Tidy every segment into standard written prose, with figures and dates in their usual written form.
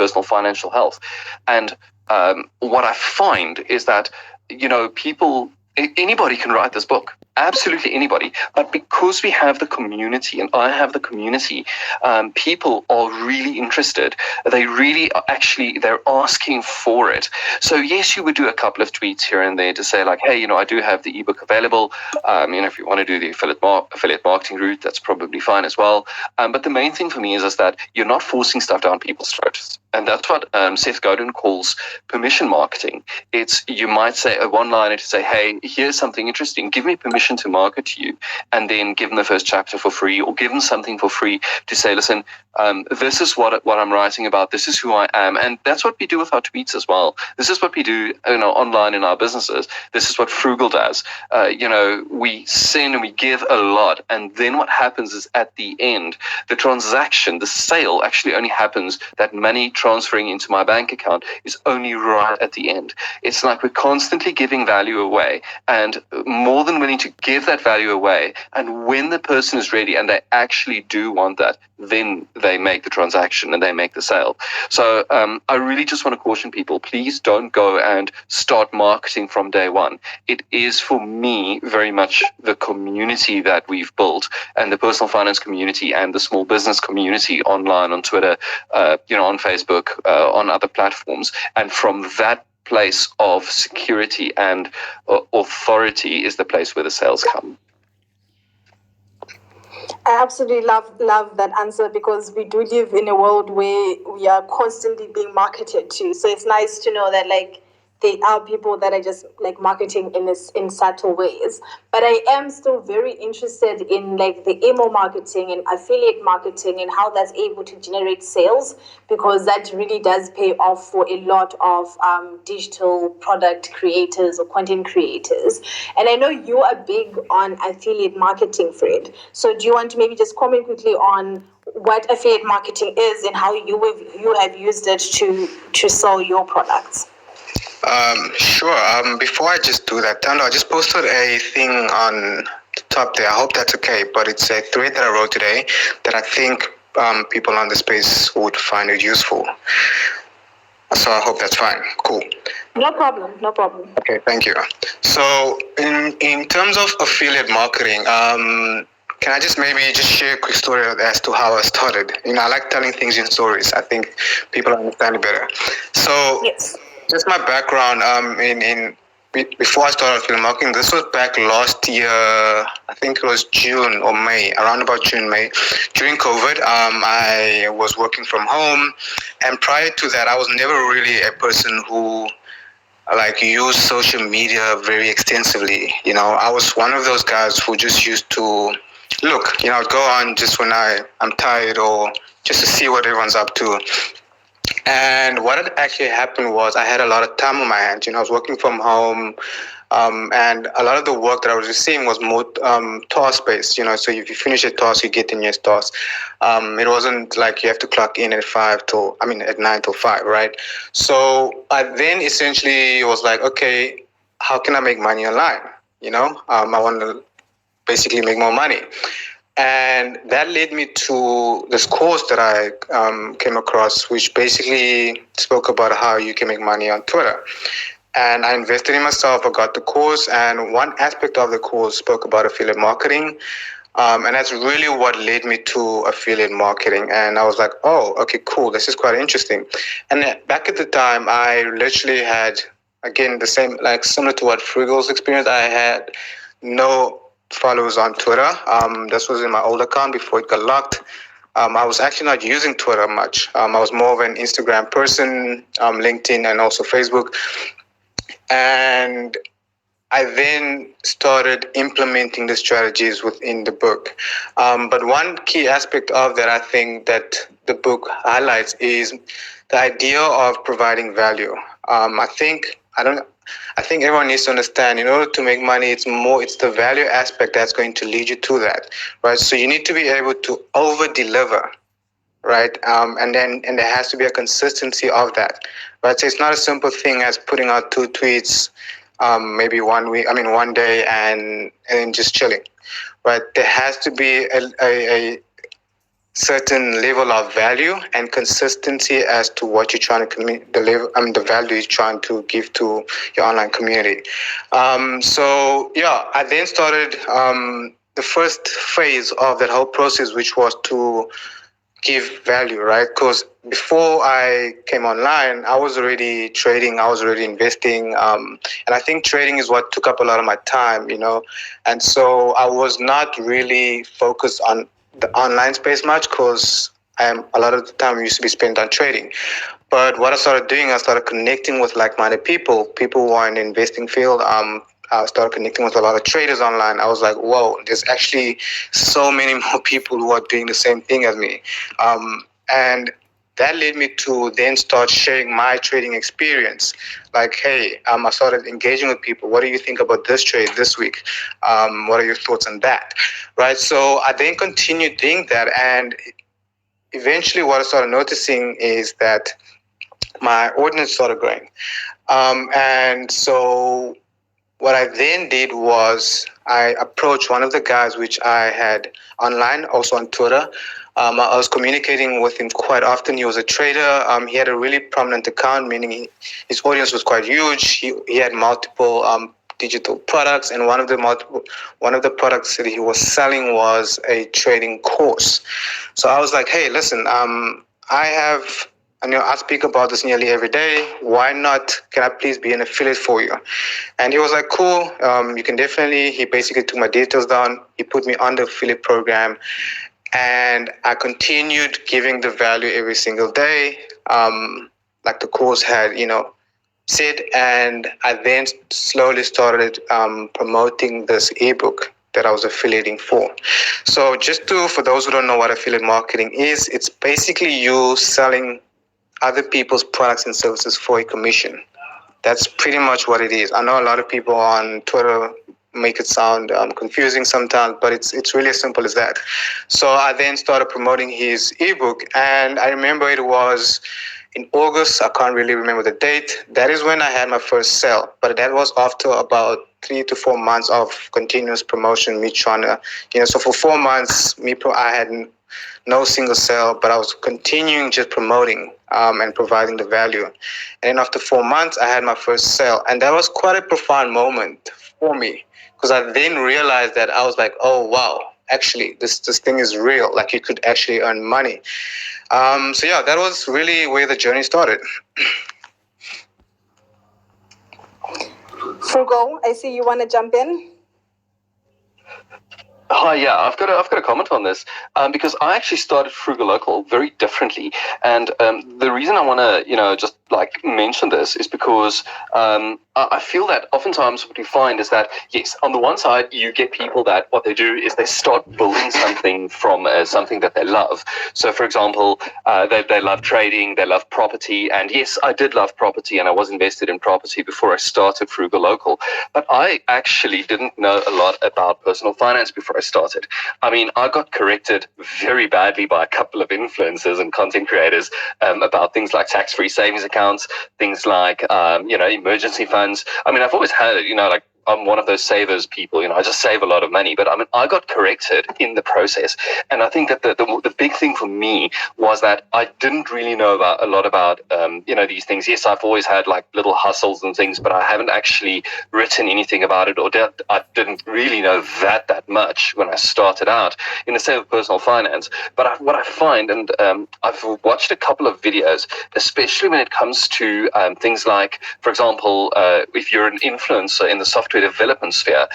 personal financial health. And what I find is that, anybody can write this book. Absolutely anybody. But because we have the community, and I have the community, people are really interested. They really are they're asking for it. So yes, you would do a couple of tweets here and there to say like, hey, I do have the ebook available. If you want to do the affiliate marketing route, that's probably fine as well. But the main thing for me is that you're not forcing stuff down people's throats. And that's what Seth Godin calls permission marketing. It's, you might say a one-liner to say, hey, here's something interesting. Give me permission to market to you. And then give them the first chapter for free, or give them something for free to say, listen, this is what I'm writing about. This is who I am. And that's what we do with our tweets as well. This is what we do online in our businesses. This is what Frugal does. We send and we give a lot. And then what happens is at the end, the transaction, the sale actually only happens, that money transferring into my bank account is only right at the end. It's like we're constantly giving value away, and more than willing to give that value away. And when the person is ready and they actually do want that, then they make the transaction and they make the sale. So I really just want to caution people, please don't go and start marketing from day one. It is, for me, very much the community that we've built, and the personal finance community and the small business community online, on Twitter, on Facebook, on other platforms. And from that place of security and authority is the place where the sales come. I absolutely love that answer, because we do live in a world where we are constantly being marketed to. So it's nice to know that there are people that are just marketing in subtle ways. But I am still very interested in the email marketing and affiliate marketing and how that's able to generate sales, because that really does pay off for a lot of digital product creators or content creators. And I know you are big on affiliate marketing, Fred. So do you want to maybe just comment quickly on what affiliate marketing is and how you have used it to sell your products? Sure. Before I just do that, Tando, I just posted a thing on the top there. I hope that's okay, but it's a thread that I wrote today that I think people on the space would find it useful. So I hope that's fine. Cool. No problem. Okay, thank you. So in terms of affiliate marketing, can I just share a quick story as to how I started? I like telling things in stories. I think people understand it better. So yes. Just my background, before I started affiliate marketing, this was back last year, I think it was June or May, around about June, May. During COVID, I was working from home, and prior to that, I was never really a person who used social media very extensively. I was one of those guys who just used to look, I'd go on just when I'm tired, or just to see what everyone's up to. And what had actually happened was I had a lot of time on my hands. I was working from home, and a lot of the work that I was receiving was more task-based. So if you finish a task, you get the next task. It wasn't like you have to clock in at 9 till 5, right? So I then essentially was like, okay, how can I make money online? I want to basically make more money. And that led me to this course that I came across, which basically spoke about how you can make money on Twitter. And I invested in myself. I got the course, and one aspect of the course spoke about affiliate marketing. And that's really what led me to affiliate marketing. And I was like, oh, okay, cool. This is quite interesting. And back at the time, I literally had, again, the same, similar to what Frugal's experience, I had no followers on Twitter. This was in my old account before it got locked. I was actually not using Twitter much. I was more of an Instagram person, LinkedIn, and also Facebook. And I then started implementing the strategies within the book. But one key aspect of that, I think, that the book highlights is the idea of providing value. I think everyone needs to understand, in order to make money, it's the value aspect that's going to lead you to that, right? So you need to be able to over-deliver, right? And there has to be a consistency of that, right? So it's not a simple thing as putting out 2 tweets, maybe one day and just chilling, right? There has to be certain level of value and consistency as to what you're trying to deliver. The value you're trying to give to your online community. I then started the first phase of that whole process, which was to give value, right? Because before I came online, I was already trading, I was already investing, and I think trading is what took up a lot of my time, and so I was not really focused on the online space much, because a lot of the time used to be spent on trading. But what I started doing, I started connecting with like-minded people who are in the investing field. I started connecting with a lot of traders online. I was like, whoa, there's actually so many more people who are doing the same thing as me. And that led me to then start sharing my trading experience. Like, hey, I started engaging with people. What do you think about this trade this week? What are your thoughts on that? Right. So I then continued doing that. And eventually what I started noticing is that my audience started growing. And so what I then did was I approached one of the guys which I had online, also on Twitter. I was communicating with him quite often. He was a trader. He had a really prominent account, meaning his audience was quite huge. He had multiple digital products, and one of the products that he was selling was a trading course. So I was like, hey, listen, I speak about this nearly every day. Why not? Can I please be an affiliate for you? And he was like, cool, you can definitely. He basically took my details down. He put me on the affiliate program. And I continued giving the value every single day, like the course had, said. And I then slowly started promoting this ebook that I was affiliating for. So for those who don't know what affiliate marketing is, it's basically you selling other people's products and services for a commission. That's pretty much what it is. I know a lot of people on Twitter make it sound confusing sometimes, but it's really as simple as that. So I then started promoting his ebook, and I remember it was in August. I can't really remember the date. That is when I had my first sale, but that was after about 3 to 4 months of continuous promotion, me trying to, so for 4 months, I had no single sale, but I was continuing just promoting and providing the value. And then after 4 months, I had my first sale. And that was quite a profound moment for me, because I then realized that I was like, oh, wow, actually, this thing is real. Like, you could actually earn money. That was really where the journey started. Frugal, I see you want to jump in. Hi, yeah, I've got a comment on this because I actually started Frugal Local very differently, and the reason I want to just like mention this is because I feel that oftentimes what we find is that, yes, on the one side you get people that what they do is they start building something from something that they love. So, for example, they love trading, they love property, and yes, I did love property, and I was invested in property before I started Frugal Local, but I actually didn't know a lot about personal finance before I started. I mean, I got corrected very badly by a couple of influencers and content creators about things like tax-free savings accounts, things like, emergency funds. I mean, I've always had it, like, I'm one of those savers people, I just save a lot of money. But I mean, I got corrected in the process. And I think that the big thing for me was that I didn't really know a lot about, these things. Yes, I've always had like little hustles and things, but I haven't actually written anything about it, or I didn't really know that much when I started out in the state of personal finance. But what I find, and I've watched a couple of videos, especially when it comes to things like, for example, if you're an influencer in the software development sphere,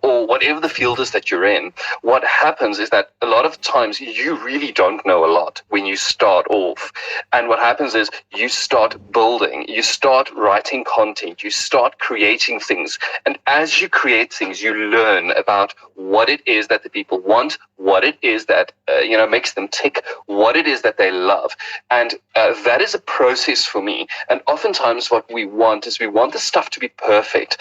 or whatever the field is that you're in, what happens is that a lot of times you really don't know a lot when you start off. And what happens is you start building, you start writing content, you start creating things. And as you create things, you learn about what it is that the people want, what it is that makes them tick, what it is that they love. And that is a process for me. And oftentimes what we want is we want the stuff to be perfect.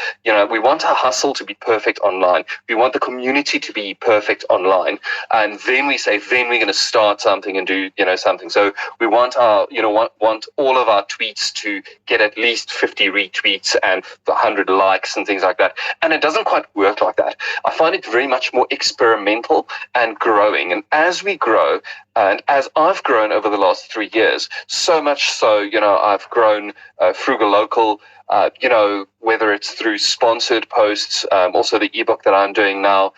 We want our hustle to be perfect online. We want the community to be perfect online. And then we say, then we're going to start something and do, something. So we want want all of our tweets to get at least 50 retweets and 100 likes and things like that. And it doesn't quite work like that. I find it very much more experimental and growing. And as we grow, And as I've grown over the last 3 years, so much so, I've grown Frugal Local, whether it's through sponsored posts, also the ebook that I'm doing now,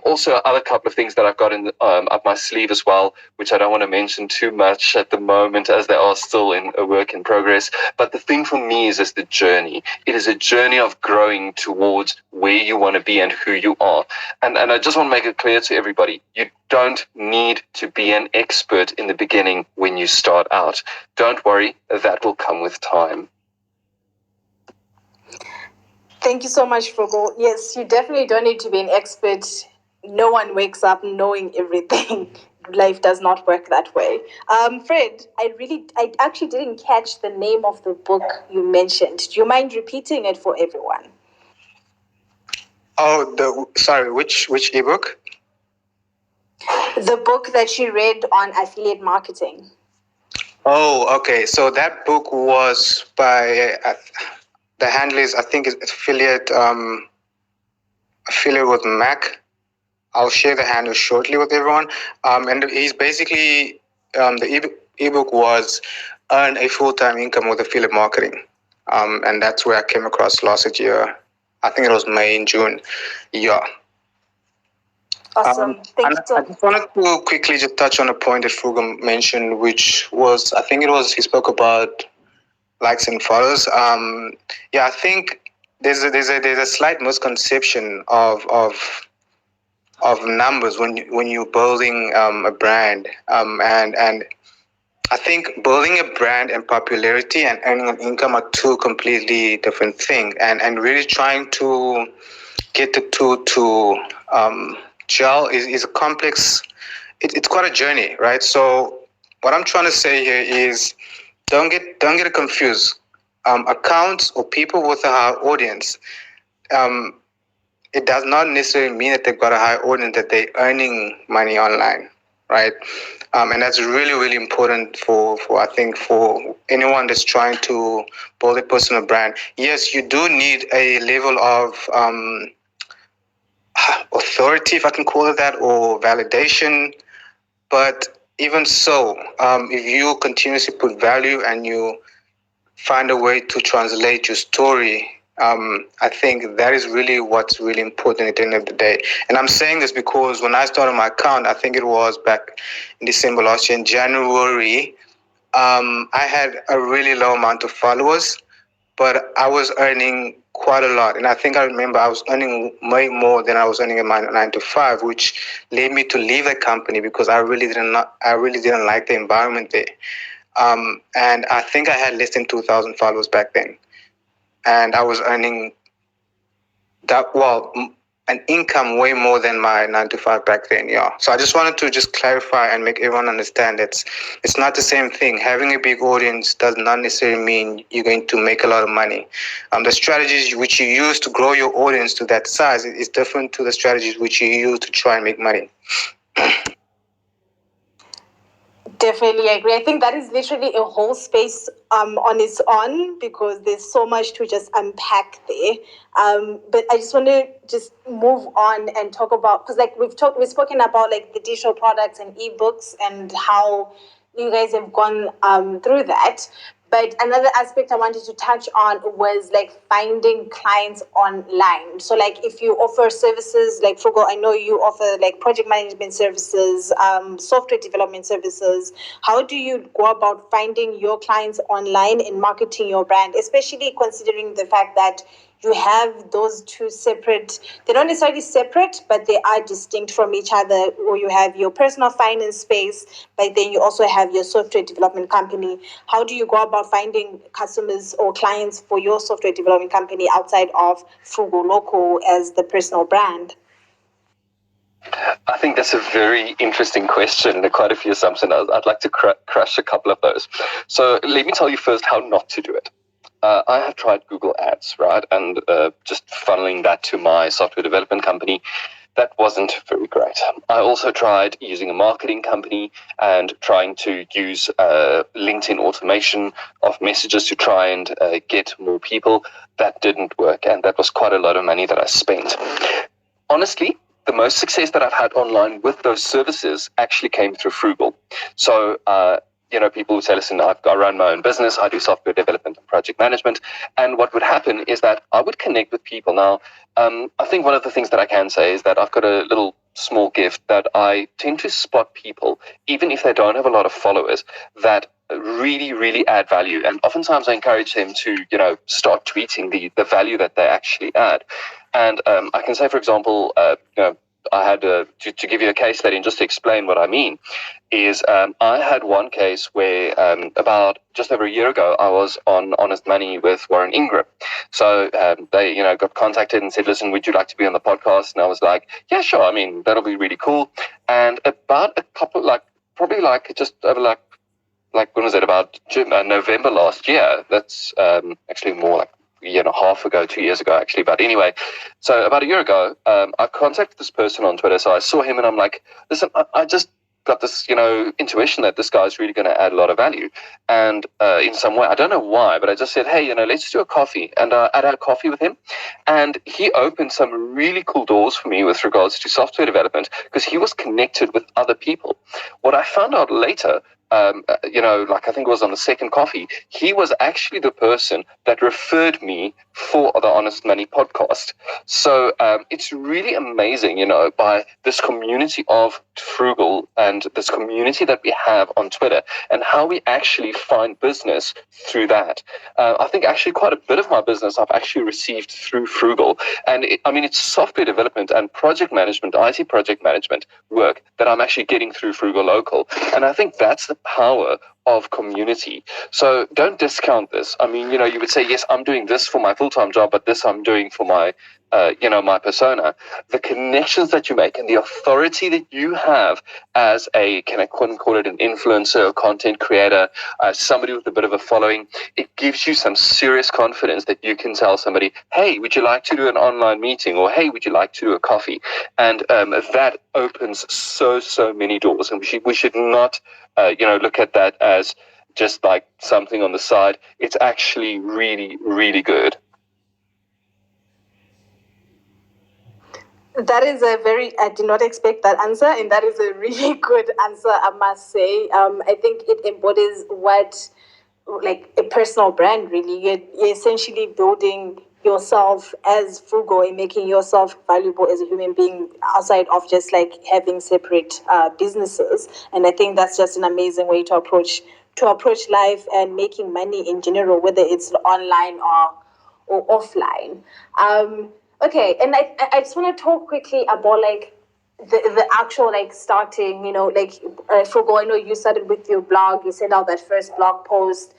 also other couple of things that I've got in up my sleeve as well, which I don't want to mention too much at the moment as they are still in a work in progress. But the thing for me is the journey. It is a journey of growing towards where you want to be and who you are. And I just want to make it clear to everybody, you don't need to be an expert in the beginning when you start out. Don't worry, that will come with time. Thank you so much, Frugal. Yes, you definitely don't need to be an expert. No one wakes up knowing everything. Life does not work that way. Fred, I actually didn't catch the name of the book you mentioned. Do you mind repeating it for everyone? Sorry, which ebook? The book that you read on affiliate marketing. Oh, okay. So that book was by the handle is, I think, is affiliate with Mac. I'll share the handle shortly with everyone. And he's basically the ebook was earn a full-time income with affiliate marketing. And that's where I came across last year. I think it was May and June. Yeah. Awesome. Thank you so I just wanted to quickly just touch on a point that Frugal mentioned, which was, I think it was, he spoke about likes and follows. I think there's a slight misconception of numbers when you're building a brand, and I think building a brand and popularity and earning an income are two completely different things, and really trying to get the two to gel is a complex. It's quite a journey, right? So what I'm trying to say here is don't get it confused. Accounts or people with a high audience, it does not necessarily mean that they've got a high audience, that they're earning money online, right? And that's really, really important for I think for anyone that's trying to build a personal brand. Yes, you do need a level of authority, if I can call it that, or validation. But even so, if you continuously put value and you find a way to translate your story, I think that is really what's really important at the end of the day. And I'm saying this because when I started my account, I think it was back in December last year, in January, I had a really low amount of followers, but I was earning quite a lot. And I think I remember I was earning way more than I was earning in my 9 to 5, which led me to leave the company because I really didn't like the environment there. And I think I had less than 2,000 followers back then. And I was earning an income way more than my 9 to 5 back then. Yeah. So I just wanted to just clarify and make everyone understand that it's not the same thing. Having a big audience does not necessarily mean you're going to make a lot of money. The strategies which you use to grow your audience to that size is different to the strategies which you use to try and make money. Definitely agree. I think that is literally a whole space on its own because there's so much to just unpack there. But I just want to just move on and talk about, because like we've spoken about like the digital products and ebooks and how you guys have gone through that. But another aspect I wanted to touch on was like finding clients online. So like if you offer services like Frugal, I know you offer like project management services, software development services. How do you go about finding your clients online and marketing your brand, especially considering the fact that you have those two separate, they're not necessarily separate, but they are distinct from each other, or you have your personal finance space, but then you also have your software development company. How do you go about finding customers or clients for your software development company outside of Frugal Local as the personal brand? I think that's a very interesting question. There are quite a few assumptions. I'd like to crush a couple of those. So let me tell you first how not to do it. I have tried Google Ads, right, and just funneling that to my software development company. That wasn't very great. I also tried using a marketing company and trying to use LinkedIn automation of messages to try and get more people. That didn't work, and that was quite a lot of money that I spent. Honestly, the most success that I've had online with those services actually came through Frugal. So, people would say, listen, I run my own business, I do software development and project management. And what would happen is that I would connect with people. Now, I think one of the things that I can say is that I've got a little small gift that I tend to spot people, even if they don't have a lot of followers, that really, really add value. And oftentimes I encourage them to, start tweeting the value that they actually add. And I can say, for example, I had to give you a case study and just to explain what I mean is I had one case where about just over a year ago, I was on Honest Money with Warren Ingram. So they, got contacted and said, listen, would you like to be on the podcast? And I was like, yeah, sure. I mean, that'll be really cool. And about a couple, probably just over when was it, about November last year? That's actually more like a year and a half ago, 2 years ago, actually. But anyway, so about a year ago, I contacted this person on Twitter. So I saw him and I'm like, listen, I just got this, intuition that this guy is really going to add a lot of value. And in some way, I don't know why, but I just said, hey, let's do a coffee. And I had a coffee with him. And he opened some really cool doors for me with regards to software development because he was connected with other people. What I found out later, I think it was on the second coffee, he was actually the person that referred me for the Honest Money podcast. So it's really amazing, by this community of Frugal and this community that we have on Twitter and how we actually find business through that. I think actually quite a bit of my business I've actually received through Frugal. And it's software development and project management, IT project management work that I'm actually getting through Frugal Local. And I think that's the power of community. So don't discount this. You would say, yes, I'm doing this for my full-time job, but this I'm doing for my my persona. The connections that you make and the authority that you have as a, can I call it an influencer or content creator, somebody with a bit of a following, it gives you some serious confidence that you can tell somebody, hey, would you like to do an online meeting? Or, hey, would you like to do a coffee? And that opens so many doors. And we should not, look at that as just like something on the side. It's actually really, really good. That is I did not expect that answer, and that is a really good answer, I must say. I think it embodies what, like, a personal brand, really. You're essentially building yourself as Frugal and making yourself valuable as a human being outside of just like having separate businesses. And I think that's just an amazing way to approach life and making money in general, whether it's online or offline. Okay, and I just want to talk quickly about like the actual like starting, Frugal, I know you started with your blog, you sent out that first blog post.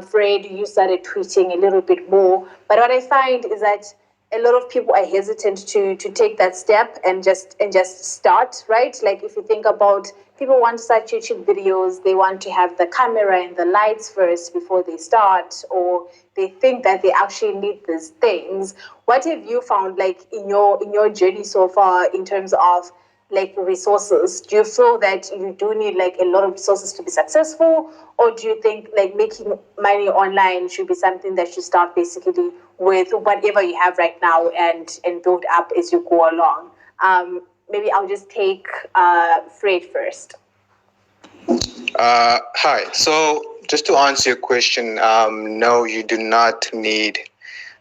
Fred, you started tweeting a little bit more. But what I find is that a lot of people are hesitant to take that step and just start, right? Like if you think about, people want to start YouTube videos, they want to have the camera and the lights first before they start, or they think that they actually need these things. What have you found, like, in your journey so far, in terms of like resources? Do you feel that you do need like a lot of resources to be successful, or do you think like making money online should be something that you start basically with whatever you have right now and build up as you go along? Maybe I'll just take Fred first. Hi. So just to answer your question, no, you do not need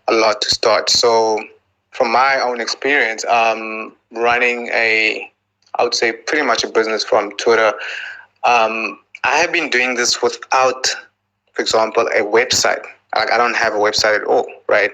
a lot to start. So from my own experience, running I would say pretty much a business from Twitter, I have been doing this without, for example, a website. Like, I don't have a website at all, right?